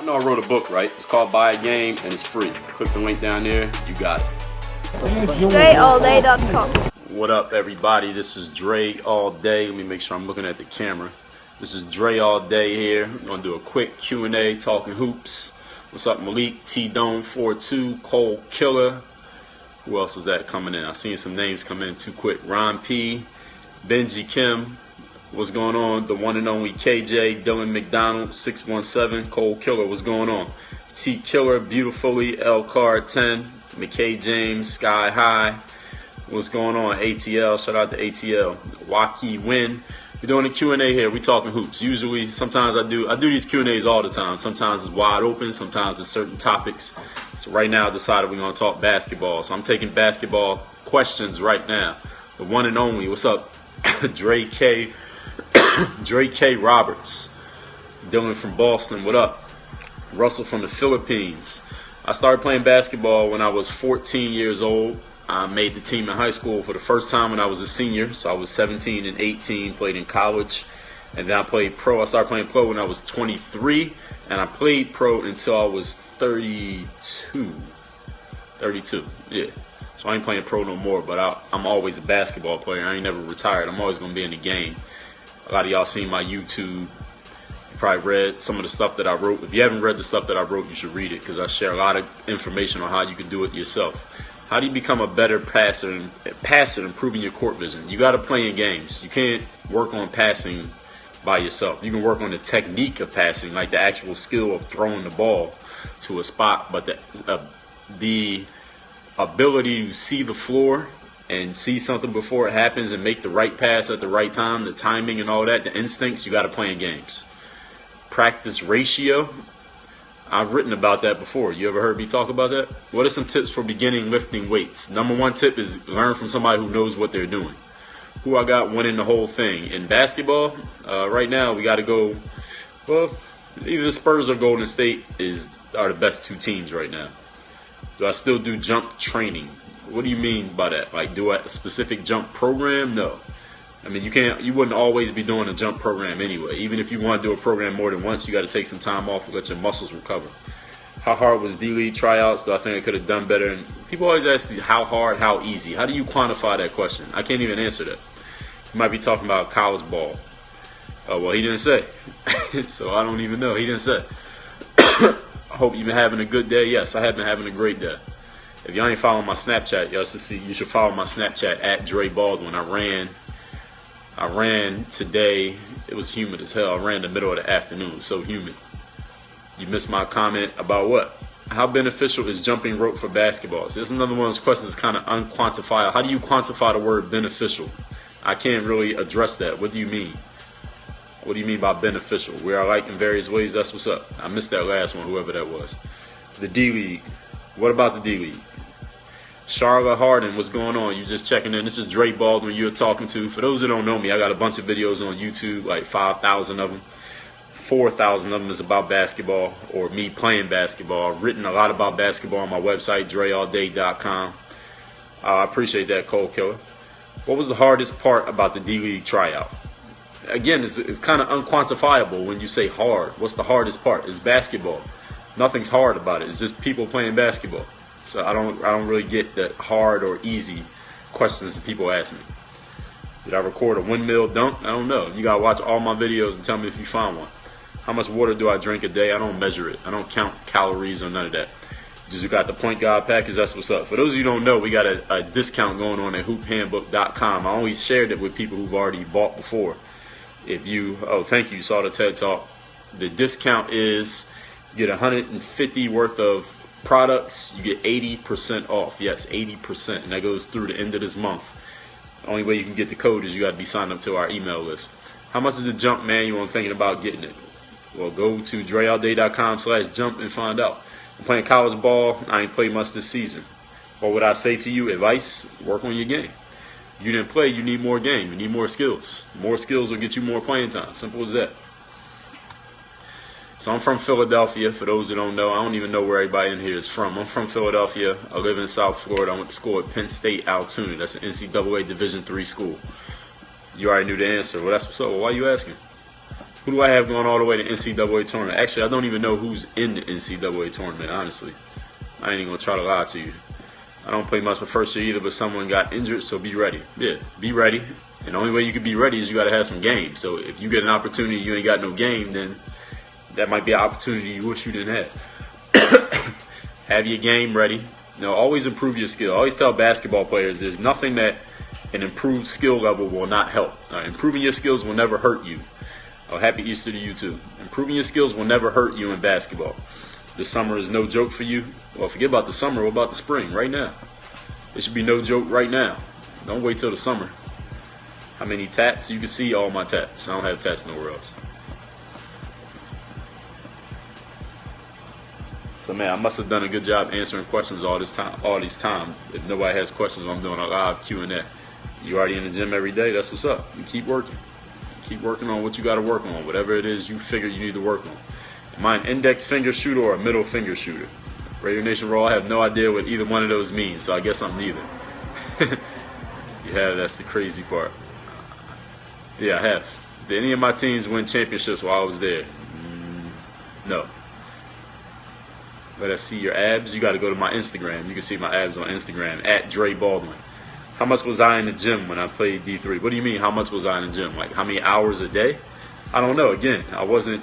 know I wrote a book, right? It's called Buy a Game, and it's free. Click the link down there. You got it. DreAllDay.com. What up, everybody? This is Dre All Day. Let me make sure I'm looking at the camera. This is Dre All Day here. I'm going to do a quick Q&A, talking hoops. What's up, Malik? T-Dome 42, Cole Killer. Who else is that coming in? I've seen some names come in too quick. Ron P, Benji Kim. What's going on? The one and only KJ, Dylan McDonald, 617, Cole Killer. What's going on? T Killer, Beautifully, L Card 10, McKay James, Sky High. What's going on? ATL, shout out to ATL. Waukee Win. We're doing a Q&A here. We talking hoops. Usually, sometimes I do these Q&As all the time. Sometimes it's wide open. Sometimes it's certain topics. So right now I decided we're going to talk basketball. So I'm taking basketball questions right now. The one and only. What's up? Dre K. Roberts. Dylan from Boston. What up? Russell from the Philippines. I started playing basketball when I was 14 years old. I made the team in high school for the first time when I was a senior. So I was 17 and 18, played in college. And then I played pro. I started playing pro when I was 23. And I played pro until I was 32. 32, yeah. So I ain't playing pro no more, but I'm always a basketball player. I ain't never retired. I'm always going to be in the game. A lot of y'all seen my YouTube. You probably read some of the stuff that I wrote. If you haven't read the stuff that I wrote, you should read it because I share a lot of information on how you can do it yourself. How do you become a better passer and improving your court vision? You got to play in games. You can't work on passing by yourself. You can work on the technique of passing, like the actual skill of throwing the ball to a spot, but the ability to see the floor and see something before it happens and make the right pass at the right time, the timing and all that, the instincts, you got to play in games. Practice ratio. I've written about that before. You ever heard me talk about that? What are some tips for beginning lifting weights? Number one tip is learn from somebody who knows what they're doing. Who I got winning the whole thing. In basketball, right now we got to go, well, either the Spurs or Golden State are the best two teams right now. Do I still do jump training? What do you mean by that? Like, do a specific jump program? No. I mean, you wouldn't always be doing a jump program anyway. Even if you want to do a program more than once, you got to take some time off and let your muscles recover. How hard was D-League tryouts? Do I think I could have done better? And people always ask you how hard, how easy. How do you quantify that question? I can't even answer that. You might be talking about college ball. Oh, well, he didn't say. So I don't even know. He didn't say. I hope you've been having a good day. Yes, I have been having a great day. If y'all ain't following my Snapchat, y'all should see. You should follow my Snapchat at Dre Baldwin. I ran today. It was humid as hell. I ran in the middle of the afternoon. It was so humid. You missed my comment about what? How beneficial is jumping rope for basketball? So this is another one of those questions that's kind of unquantifiable. How do you quantify the word beneficial? I can't really address that. What do you mean? What do you mean by beneficial? We are alike in various ways. That's what's up. I missed that last one, whoever that was. The D-League. What about the D-League? Charlotte Harden, what's going on? You just checking in. This is Dre Baldwin you're talking to. For those who don't know me, I got a bunch of videos on YouTube, like 5,000 of them. 4,000 of them is about basketball or me playing basketball. I've written a lot about basketball on my website, DreAllDay.com. I appreciate that, Cole Killer. What was the hardest part about the D-League tryout? Again, it's kind of unquantifiable when you say hard. What's the hardest part? It's basketball. Nothing's hard about it. It's just people playing basketball. So I don't really get the hard or easy questions that people ask me. Did I record a windmill dunk? I don't know. You gotta watch all my videos and tell me if you find one. How much water do I drink a day? I don't measure it. I don't count calories or none of that. Just got the Point Guard package. That's what's up. For those of you who don't know, we got a discount going on at hoophandbook.com. I always shared it with people who've already bought before. Thank you. Saw the TED Talk. The discount is you get $150 worth of products, you get 80% off. Yes, 80%, and that goes through the end of this month. The only way you can get the code is you got to be signed up to our email list. How much is the jump manual? I'm thinking about getting it. Well, go to DreAllDay.com/jump and find out. I'm playing college ball. I ain't played much this season. What would I say to you? Advice: work on your game. You didn't play, you need more game. You need more skills. More skills will get you more playing time. Simple as that. So I'm from Philadelphia. For those who don't know, I don't even know where everybody in here is from. I'm from Philadelphia. I live in South Florida. I went to school at Penn State Altoona. That's an NCAA Division III school. You already knew the answer. Well, that's what's up. Well, why are you asking? Who do I have going all the way to NCAA tournament? Actually, I don't even know who's in the NCAA tournament, honestly. I ain't even going to try to lie to you. I don't play much my first year either, but someone got injured, so be ready. Yeah, be ready. And the only way you can be ready is you got to have some game. So if you get an opportunity you ain't got no game, then that might be an opportunity you wish you didn't have. Have your game ready. Always improve your skill. I always tell basketball players there's nothing that an improved skill level will not help. Improving your skills will never hurt you. Happy Easter to you too. Improving your skills will never hurt you in basketball. The summer is no joke for you. Well, forget about the summer. What about the spring? Right now. It should be no joke right now. Don't wait till the summer. How many tats? You can see all my tats. I don't have tats nowhere else. So man, I must have done a good job answering questions all this time. If nobody has questions, I'm doing a live Q&A. You already in the gym every day? That's what's up. You keep working. Keep working on what you got to work on. Whatever it is you figure you need to work on. Am I an index finger shooter or a middle finger shooter? Radio Nation Raw, I have no idea what either one of those means, so I guess I'm neither. Yeah, that's the crazy part. Yeah, I have. Did any of my teams win championships while I was there? No. But I see your abs. You got to go to my Instagram. You can see my abs on Instagram, at Dre Baldwin. How much was I in the gym when I played D3? What do you mean, how much was I in the gym? Like, how many hours a day? I don't know. Again, I wasn't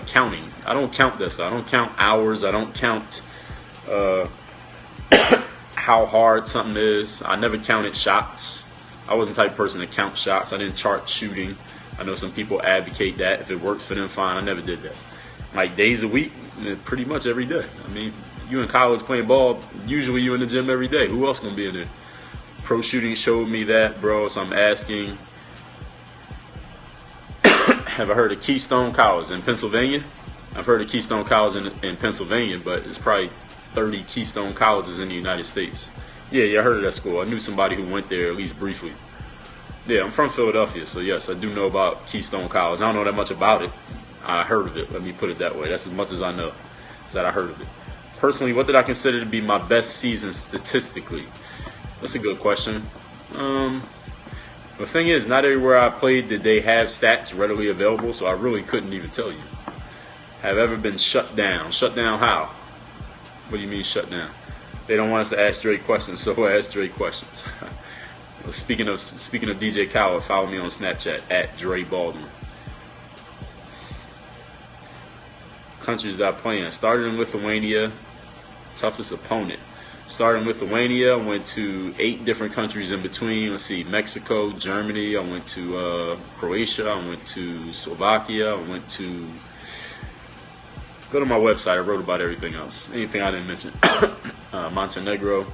counting. I don't count that stuff. I don't count hours. I don't count how hard something is. I never counted shots. I wasn't the type of person to count shots. I didn't chart shooting. I know some people advocate that. If it worked for them, fine. I never did that. Like days a week, pretty much every day. I mean, you in college playing ball, usually you in the gym every day. Who else gonna be in there? Pro shooting showed me that, bro. So I'm asking, have I heard of Keystone College in Pennsylvania? I've heard of Keystone College in Pennsylvania, but it's probably 30 Keystone Colleges in the United States. Yeah, I heard of that school. I knew somebody who went there, at least briefly. Yeah, I'm from Philadelphia, so yes, I do know about Keystone College. I don't know that much about it. I heard of it. Let me put it that way. That's as much as I know, is that I heard of it. Personally, what did I consider to be my best season statistically? That's a good question. The thing is, not everywhere I played did they have stats readily available, so I really couldn't even tell you. Have ever been shut down? Shut down how? What do you mean shut down? They don't want us to ask Drake questions, so we'll ask Drake questions. Well, speaking of DJ Khaled, follow me on Snapchat, at Dre Baldwin. Countries that I play in. Started in Lithuania, toughest opponent. Started in Lithuania, went to 8 different countries in between. Let's see, Mexico, Germany. I went to Croatia. I went to Slovakia. I went to... Go to my website. I wrote about everything else. Anything I didn't mention. Montenegro.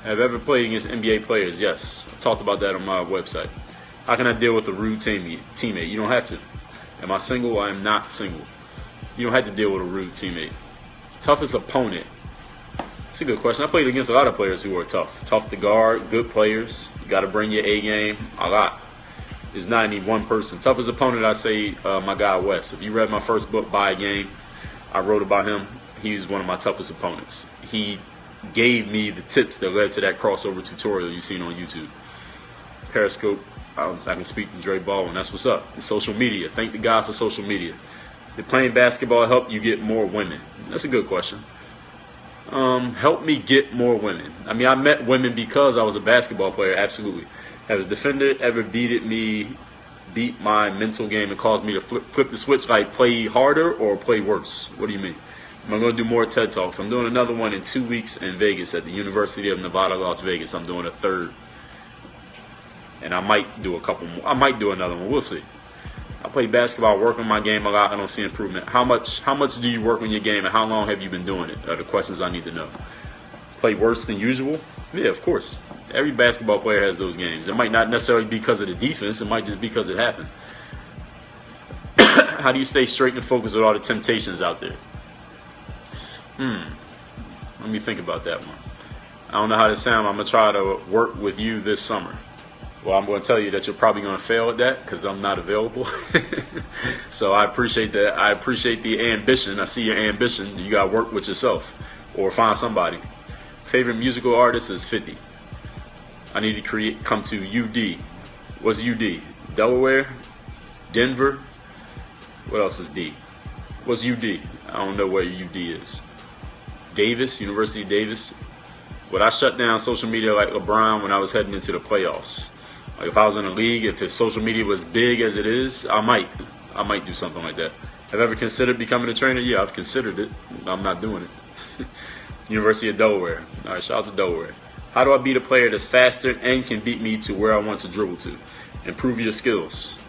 Have ever played against NBA players? Yes. I talked about that on my website. How can I deal with a rude teammate? You don't have to. Am I single? I am not single. You don't have to deal with a rude teammate. Toughest opponent. That's a good question. I played against a lot of players who are tough. Tough to guard, good players. You got to bring your A game. A lot. There's not any one person. Toughest opponent, I say, my guy Wes. If you read my first book, Buy a Game, I wrote about him. He's one of my toughest opponents. He gave me the tips that led to that crossover tutorial you've seen on YouTube. Periscope, I can speak to Dre Baldwin. That's what's up. And social media. Thank the God for social media. Did playing basketball help you get more women? That's a good question. Help me get more women. I mean, I met women because I was a basketball player, absolutely. Has a defender ever beat my mental game and caused me to flip the switch, like play harder or play worse? What do you mean? I'm going to do more TED Talks. I'm doing another one in 2 weeks in Vegas at the University of Nevada, Las Vegas. I'm doing a third. And I might do a couple more. I might do another one. We'll see. I play basketball, work on my game a lot. I don't see improvement. How much do you work on your game, and how long have you been doing it? Are the questions I need to know. Play worse than usual? Yeah, of course. Every basketball player has those games. It might not necessarily be because of the defense. It might just be because it happened. How do you stay straight and focused with all the temptations out there? Let me think about that one. I don't know how to sound. I'm going to try to work with you this summer. Well, I'm going to tell you that you're probably going to fail at that because I'm not available. So I appreciate that. I appreciate the ambition. I see your ambition. You got to work with yourself or find somebody. Favorite musical artist is 50. I need to come to UD. What's UD? Delaware? Denver? What else is D? What's UD? I don't know where UD is. Davis, University of Davis. Would I shut down social media like LeBron when I was heading into the playoffs? Like if I was in a league, if social media was big as it is, I might do something like that. Have I ever considered becoming a trainer? Yeah, I've considered it. I'm not doing it. University of Delaware. All right, shout out to Delaware. How do I beat a player that's faster and can beat me to where I want to dribble to? Improve your skills.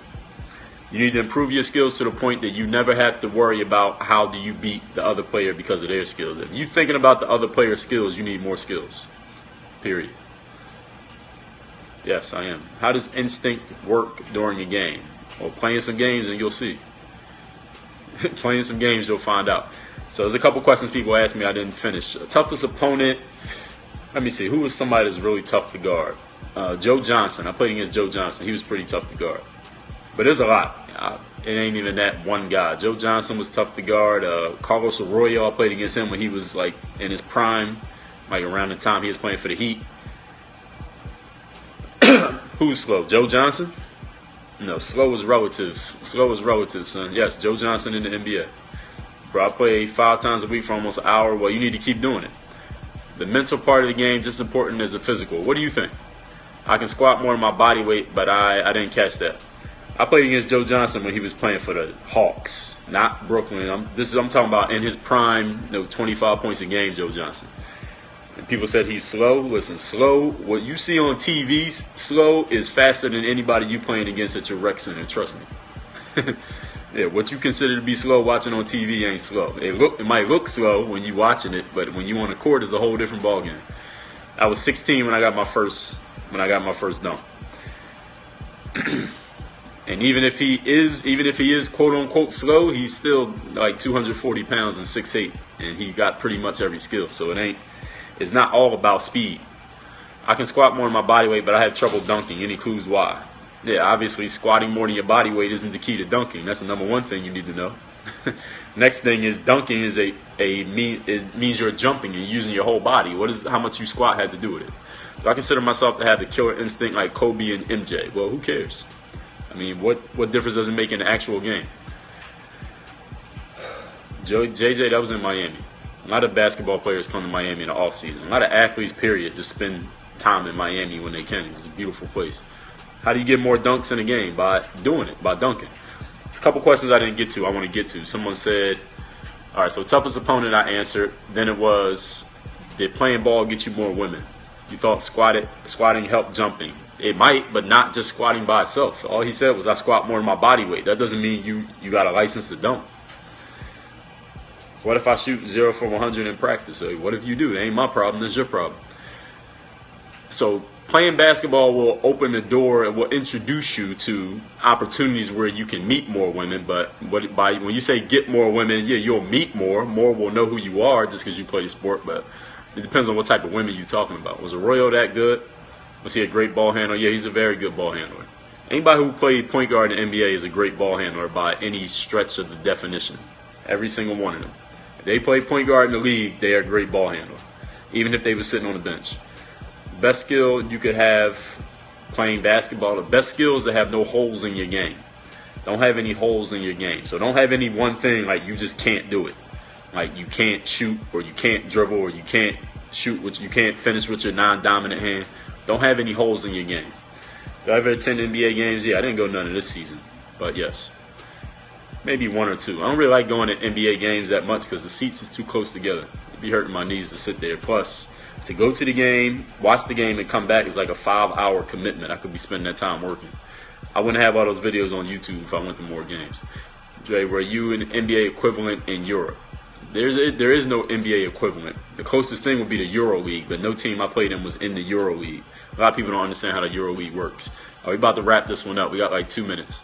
You need to improve your skills to the point that you never have to worry about how do you beat the other player because of their skills. If you're thinking about the other player's skills, you need more skills. Period. Yes, I am. How does instinct work during a game? Well, playing some games and you'll see. Playing some games, you'll find out. So there's a couple questions people asked me I didn't finish. Toughest opponent. Let me see. Who was somebody that's really tough to guard? Joe Johnson. I played against Joe Johnson. He was pretty tough to guard. But there's a lot. It ain't even that one guy. Joe Johnson was tough to guard. Carlos Arroyo, I played against him when he was like in his prime, like around the time he was playing for the Heat. Who's slow? Joe Johnson? No, slow is relative. Slow is relative, son. Yes, Joe Johnson in the NBA. Bro, I play 5 times a week for almost an hour. Well, you need to keep doing it. The mental part of the game is just as important as the physical. What do you think? I can squat more than my body weight, but I didn't catch that. I played against Joe Johnson when he was playing for the Hawks, not Brooklyn. I'm talking about in his prime, 25 points a game, Joe Johnson. And people said he's slow. Listen, slow, what you see on TV, slow is faster than anybody you playing against at your rec center, trust me. Yeah, what you consider to be slow watching on TV ain't slow. It might look slow when you watching it, but when you on the court, it's a whole different ballgame. I was 16 when I got my first dunk. And even if he is quote unquote slow, he's still like 240 pounds and 6'8", and he got pretty much every skill. So it's not all about speed. I can squat more than my body weight, but I have trouble dunking. Any clues why? Yeah, obviously squatting more than your body weight isn't the key to dunking. That's the number one thing you need to know. Next thing is dunking is it means you're jumping and using your whole body. How much you squat had to do with it? Do I consider myself to have the killer instinct like Kobe and MJ? Well, who cares? I mean, what difference does it make in the actual game? JJ, that was in Miami. A lot of basketball players come to Miami in the offseason. A lot of athletes, period, just spend time in Miami when they can. It's a beautiful place. How do you get more dunks in a game? By doing it, by dunking. There's a couple questions I didn't get to, I want to get to. Someone said, all right, so toughest opponent I answered. Then it was, did playing ball get you more women? You thought squatting helped jumping. It might, but not just squatting by itself. All he said was I squat more than my body weight. That doesn't mean you got a license to dunk. What if I shoot 0 for 100 in practice? So what if you do? It ain't my problem. That's your problem. So playing basketball will open the door and will introduce you to opportunities where you can meet more women. But when you say get more women, yeah, you'll meet more. More will know who you are just because you play the sport. But it depends on what type of women you're talking about. Was Arroyo that good? Was he a great ball handler? Yeah, he's a very good ball handler. Anybody who played point guard in the NBA is a great ball handler by any stretch of the definition. Every single one of them. If they play point guard in the league, they are a great ball handler. Even if they were sitting on the bench. Best skill you could have playing basketball, the best skill is to have no holes in your game. Don't have any holes in your game. So don't have any one thing like you just can't do it. Like you can't shoot or you can't dribble or you can't shoot, you can't finish with your non-dominant hand. Don't have any holes in your game. Did I ever attend NBA games? Yeah, I didn't go none of this season. But yes, maybe 1 or 2. I don't really like going to NBA games that much because the seats is too close together. It'd be hurting my knees to sit there. Plus, to go to the game, watch the game, and come back is like a 5-hour commitment. I could be spending that time working. I wouldn't have all those videos on YouTube if I went to more games. Dre, were you an NBA equivalent in Europe? There is no NBA equivalent. The closest thing would be the Euro League, but no team I played in was in the Euro League. A lot of people don't understand how the Euro League works. We're about to wrap this one up. We got like 2 minutes.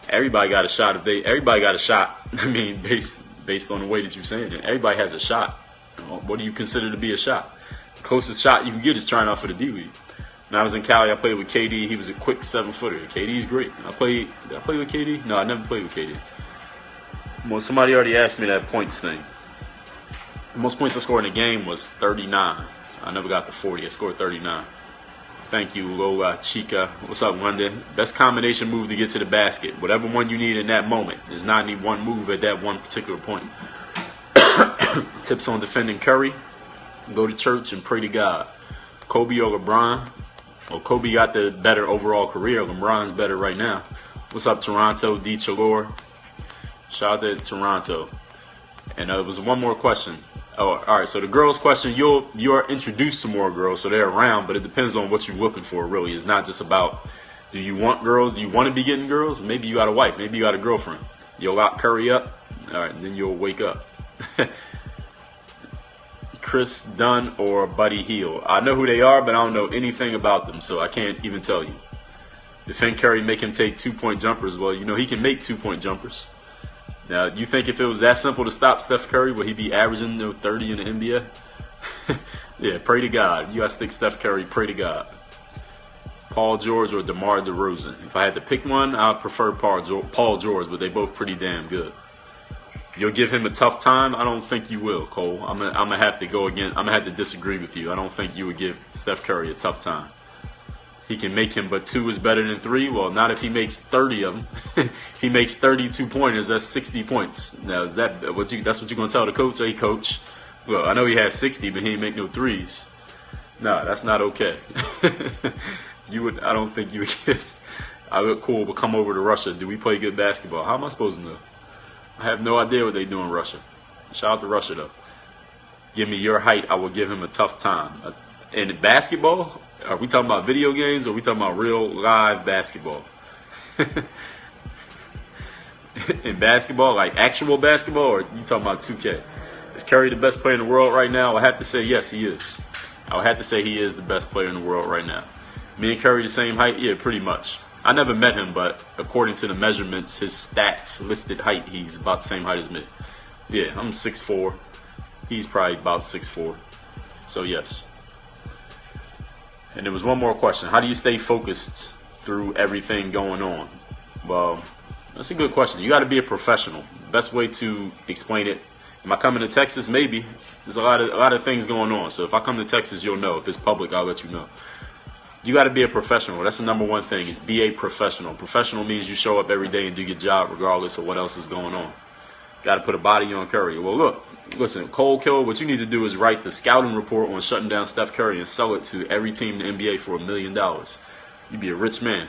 Everybody got a shot. Everybody got a shot. I mean, based on the way that you're saying it, everybody has a shot. What do you consider to be a shot? The closest shot you can get is trying out for the D League. When I was in Cali, I played with KD. He was a quick 7-footer. KD's great. Did I play with KD? No, I never played with KD. Well, somebody already asked me that points thing. The most points I scored in a game was 39. I never got to 40. I scored 39. Thank you, Lola Chica. What's up, London? Best combination move to get to the basket. Whatever one you need in that moment. There's not any one move at that one particular point. Tips on defending Curry. Go to church and pray to God. Kobe or LeBron? Well, Kobe got the better overall career. LeBron's better right now. What's up, Toronto? D. Chalor. Shout out to Toronto. And there was one more question. Oh, all right. So the girls' question, you're introduced to more girls, so they're around, but it depends on what you're looking for. Really, it's not just about do you want girls, do you want to be getting girls? Maybe you got a wife, maybe you got a girlfriend. You'll lock Curry up, all right, then you'll wake up. Chris Dunn or Buddy Hield. I know who they are, but I don't know anything about them, so I can't even tell you. Defend Curry, make him take 2-point jumpers. Well, he can make 2-point jumpers. Now, you think if it was that simple to stop Steph Curry, would he be averaging 30 in the NBA? Yeah, pray to God. You got to stick Steph Curry, pray to God. Paul George or DeMar DeRozan. If I had to pick one, I'd prefer Paul George, but they both pretty damn good. You'll give him a tough time? I don't think you will, Cole. I'm gonna have to go again. I'm gonna have to disagree with you. I don't think you would give Steph Curry a tough time. He can make him, but 2 is better than 3. Well, not if he makes 30 of them. He makes 32 pointers. That's 60 points. Now, is that that's what you're gonna tell the coach? Hey, coach. Well, I know he has 60, but he ain't make no 3s. No, that's not okay. I don't think you would kiss. I look cool, but come over to Russia. Do we play good basketball? How am I supposed to know? I have no idea what they do in Russia. Shout out to Russia, though. Give me your height. I will give him a tough time. In basketball, are we talking about video games or are we talking about real live basketball? In basketball, like actual basketball, or you talking about 2K? Is Curry the best player in the world right now? I have to say yes, he is. I would have to say he is the best player in the world right now. Me and Curry the same height? Yeah, pretty much. I never met him, but according to the measurements, his stats listed height, he's about the same height as me. Yeah, I'm 6'4". He's probably about 6'4". So yes. And there was one more question. How do you stay focused through everything going on? Well, that's a good question. You got to be a professional. Best way to explain it. Am I coming to Texas? Maybe. There's a lot of things going on. So if I come to Texas, you'll know. If it's public, I'll let you know. You got to be a professional. That's the number one thing, is be a professional. Professional means you show up every day and do your job regardless of what else is going on. Got to put a body on Curry. Well, listen, Cold Killer, what you need to do is write the scouting report on shutting down Steph Curry and sell it to every team in the NBA for $1 million. You'd be a rich man.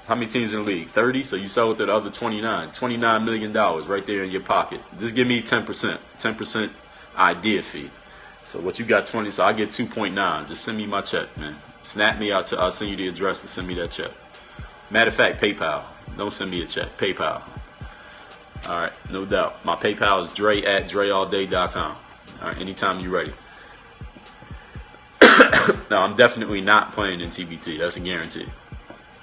How many teams in the league? 30? So you sell it to the other 29. $29 million right there in your pocket. Just give me 10%. 10% idea fee. So what you got 20, so I get 2.9. Just send me my check, man. Snap me out. I'll send you the address to send me that check. Matter of fact, PayPal. Don't send me a check. PayPal. All right, no doubt. My PayPal is dre@dreallday.com. All right, anytime you're ready. No, I'm definitely not playing in TBT. That's a guarantee.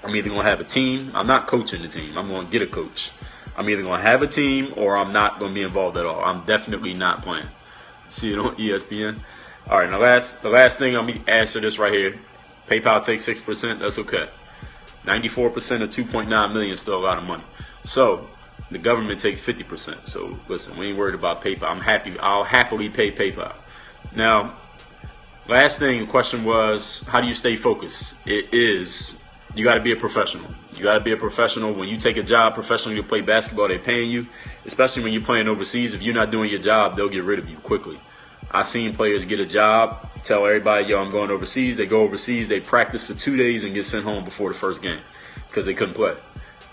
I'm either going to have a team. I'm not coaching the team. I'm going to get a coach. I'm either going to have a team or I'm not going to be involved at all. I'm definitely not playing. See it on ESPN. All right, now the last thing, I'm going to answer this right here. PayPal takes 6%. That's okay. 94% of 2.9 million is still a lot of money. So the government takes 50%. So listen, we ain't worried about PayPal. I'm happy. I'll happily pay PayPal. Now, last thing, the question was, how do you stay focused? It is, you got to be a professional. You got to be a professional. When you take a job professionally to play basketball, they're paying you. Especially when you're playing overseas. If you're not doing your job, they'll get rid of you quickly. I've seen players get a job, tell everybody, yo, I'm going overseas. They go overseas, they practice for 2 days and get sent home before the first game because they couldn't play.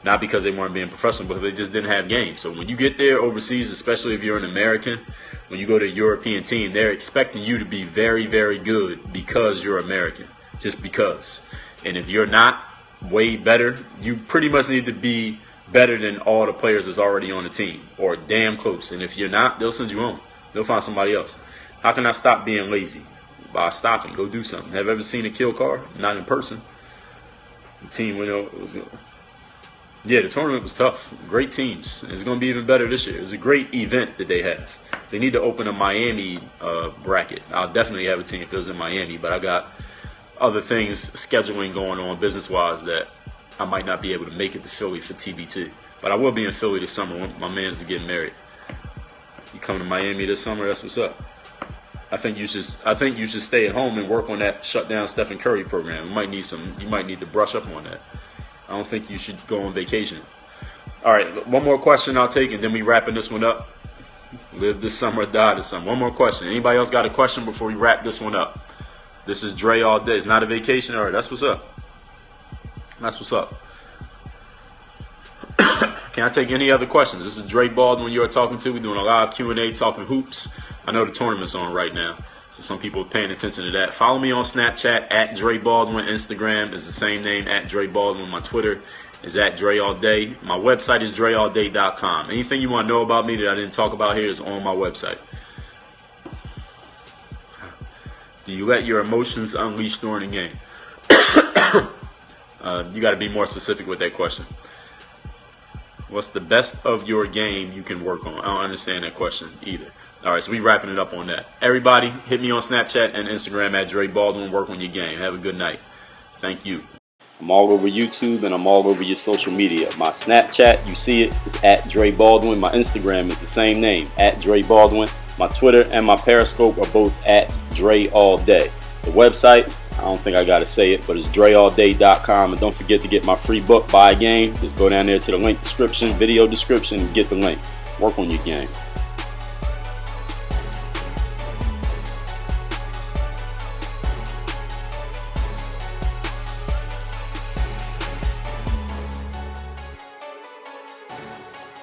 Not because they weren't being professional, but because they just didn't have games. So when you get there overseas, especially if you're an American, when you go to a European team, they're expecting you to be very, very good because you're American, just because. And if you're not way better, you pretty much need to be better than all the players that's already on the team or damn close. And if you're not, they'll send you home. They'll find somebody else. How can I stop being lazy? By stopping, go do something. Have you ever seen a kill car? Not in person. The team went over. The tournament was tough. Great teams. It's going to be even better this year. It's a great event that they have. They need to open a Miami bracket. I'll definitely have a team if it was in Miami, but I got other things, scheduling going on business-wise that I might not be able to make it to Philly for TBT. But I will be in Philly this summer when my man's getting married. You coming to Miami this summer? That's what's up. I think you should stay at home and work on that shut down Stephen Curry program. You might need to brush up on that. I don't think you should go on vacation. All right, one more question I'll take, and then we wrapping this one up. Live this summer, die this summer. One more question. Anybody else got a question before we wrap this one up? This is Dre all day. It's not a vacation. All right, that's what's up. That's what's up. Can I take any other questions? This is Dre Baldwin you are talking to. We're doing a live Q&A, talking hoops. I know the tournament's on right now, so some people are paying attention to that. Follow me on Snapchat, at Dre Baldwin. Instagram is the same name, at Dre Baldwin. My Twitter is at Dre All Day. My website is dreallday.com. Anything you want to know about me that I didn't talk about here is on my website. Do you let your emotions unleash during the game? You got to be more specific with that question. What's the best of your game you can work on? I don't understand that question either. All right, so we wrapping it up on that. Everybody, hit me on Snapchat and Instagram at Dre Baldwin. Work on your game. Have a good night. Thank you. I'm all over YouTube and I'm all over your social media. My Snapchat, you see it, is at Dre Baldwin. My Instagram is the same name, at Dre Baldwin. My Twitter and my Periscope are both at Dre All Day. The website, I don't think I got to say it, but it's dreallday.com. And don't forget to get my free book, Buy a Game. Just go down there to the link description, video description, and get the link. Work on your game.